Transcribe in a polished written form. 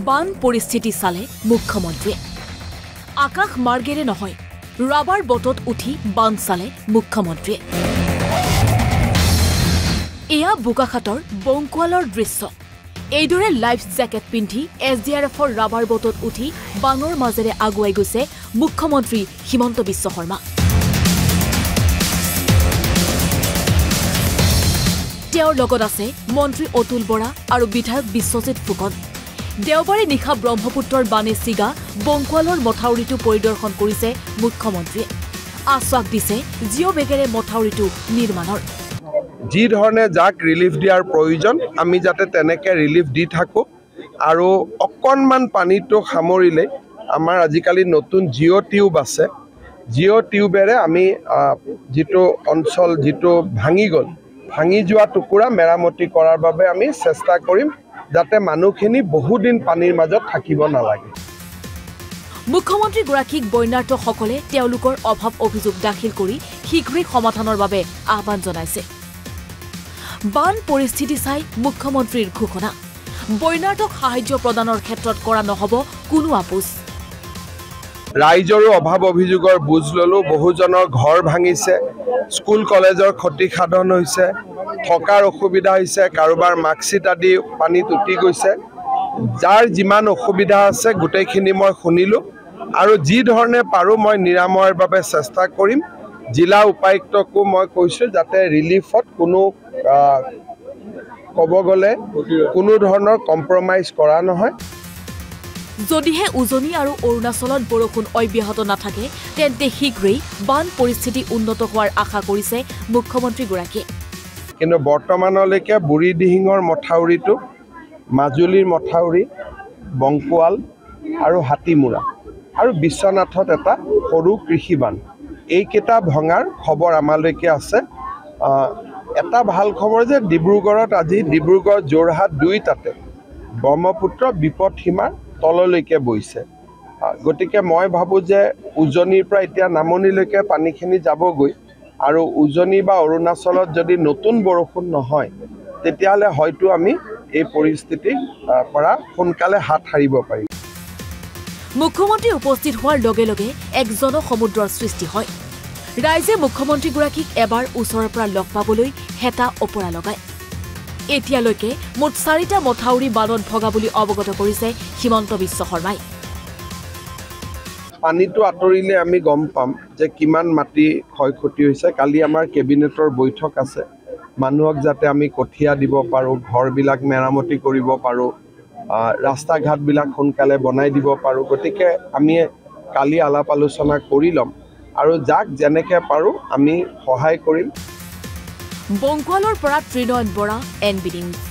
বান পৰিস্থিতি চালে মুখ্যমন্ত্ৰীয়ে আকাশ মাৰ্গেৰে নহয় ৰাবাৰ বটত উঠি বান চালে মুখ্যমন্ত্ৰীয়ে এয়া বোকাখাটৰ বংকুৱালৰ দৃশ্য এইদৰে লাইফ জ্যাকেট পিন্ধি এছডিআৰএফৰ ৰাবাৰ বটত উঠি বানৰ মাজেৰে আগুৱাই গৈছে মুখ্যমন্ত্ৰী হিমন্ত বিশ্ব শৰ্মা তেওঁৰ লগত আছে মন্ত্ৰী অতুল বৰা আৰু বিধায়ক বিশ্বজিৎ ফুকন দেওবাৰে নিশা ব্ৰহ্মপুত্ৰৰ বানে চিগা বংকুৱালৰ মথাউৰিটো পৰিদৰ্শন কৰিছে মুখ্যমন্ত্ৰীয়ে আশ্বাস দিছে জিঅ' বেগেৰে মথাউৰিটো নিৰ্মাণৰ যি ধৰণে যাক ৰিলিফ দিয়াৰ প্ৰয়োজন আমি যাতে তেনেকৈ ৰিলিফ দি থাকোঁ আৰু অকণমান পানীটো সামৰিলে আমাৰ আজিকালি নতুন জিঅ' টিউব আছে জিঅ' টিউবেৰে আমি যিটো অঞ্চল যিটো ভাঙি যোৱা টুকুৰা মেৰামতি কৰাৰ বাবে আমি চেষ্টা কৰিম যাতে মানুহখিনি বহুদিন পানীৰ মাজত থাকিব নালাগে মুখ্যমন্ত্ৰীগৰাকীক বন্যাৰ্তসকলে তেওঁলোকৰ অভাৱ অভিযোগ দাখিল কৰি শীঘ্ৰেই সমাধানৰ বাবে আহ্বান জনাইছে বান পৰিস্থিতি চাই মুখ্যমন্ত্ৰীৰ ঘোষণা বন্যাৰ্তক সাহায্য প্ৰদানৰ ক্ষেত্ৰত কৰা নহ'ব কোনো আপোচ ৰাইজৰো অভাৱ অভিযোগৰ বুজ ল'লোঁ বহুজনৰ ঘৰ ভাঙিছে স্কুল কলেজৰ ক্ষতি সাধন হৈছে থকাৰ অসুবিধা হৈছে কাৰোবাৰ মাৰ্কশ্বিট আদি পানীত উটি গৈছে যাৰ যিমান অসুবিধা আছে গোটেইখিনি মই শুনিলোঁ আৰু যি ধৰণে পাৰোঁ মই নিৰাময়ৰ বাবে চেষ্টা কৰিম জিলা উপায়ুক্তকো মই কৈছোঁ যাতে ৰিলিফত কোনো ক'ব গ'লে কোনো ধৰণৰ কম্প্ৰমাইজ কৰা নহয় যদিহে উজনি আৰু অৰুণাচলত বৰষুণ অব্যাহত নাথাকে তেন্তে শীঘ্ৰেই বান পৰিস্থিতি উন্নত হোৱাৰ আশা কৰিছে মুখ্যমন্ত্ৰীগৰাকীয়ে কিন্তু বৰ্তমানলৈকে বুঢ়ীদিহিঙৰ মথাউৰিটো মাজুলীৰ মথাউৰি বংকুৱাল আৰু হাতীমূৰা আৰু বিশ্বনাথত এটা সৰু কৃষিবান এইকেইটা ভঙাৰ খবৰ আমালৈকে আছে এটা ভাল খবৰ যে ডিব্ৰুগড়ত আজি ডিব্ৰুগড় যোৰহাট দুইটাতে ব্ৰহ্মপুত্ৰ বিপদসীমাৰ তললৈকে বৈছে গতিকে মই ভাবোঁ যে উজনিৰ পৰা এতিয়া নামনিলৈকে পানীখিনি যাবগৈ আৰু উজনি বা অৰুণাচলত যদি নতুন বৰষুণ নহয় তেতিয়াহ'লে হয়তো আমি এই পৰিস্থিতিৰ পৰা সোনকালে হাত সাৰিব পাৰিম মুখ্যমন্ত্ৰী উপস্থিত হোৱাৰ লগে লগে এক জনসমুদ্ৰৰ সৃষ্টি হয় ৰাইজে মুখ্যমন্ত্ৰীগৰাকীক এবাৰ ওচৰৰ পৰা লগ পাবলৈ হেতা অপৰা লগায় এতিয়ালৈকে মুঠ 4টা মথাউৰি বানত ভগা বুলি অৱগত কৰিছে হিমন্ত বিশ্ব শৰ্মাই পানীটো আঁতৰিলে আমি গম পাম যে কিমান মাটি ক্ষয়ক্ষতি হৈছে কালি আমাৰ কেবিনেটৰ বৈঠক আছে মানুহক যাতে আমি কঠীয়া দিব পাৰোঁ ঘৰবিলাক মেৰামতি কৰিব পাৰোঁ ৰাস্তা ঘাটবিলাক সোনকালে বনাই দিব পাৰোঁ গতিকে আমি কালি আলাপ আলোচনা কৰি ল'ম আৰু যাক যেনেকৈ পাৰোঁ আমি সহায় কৰিম বংকুৱালৰ পৰা ত্ৰিনয়ন বৰা NB News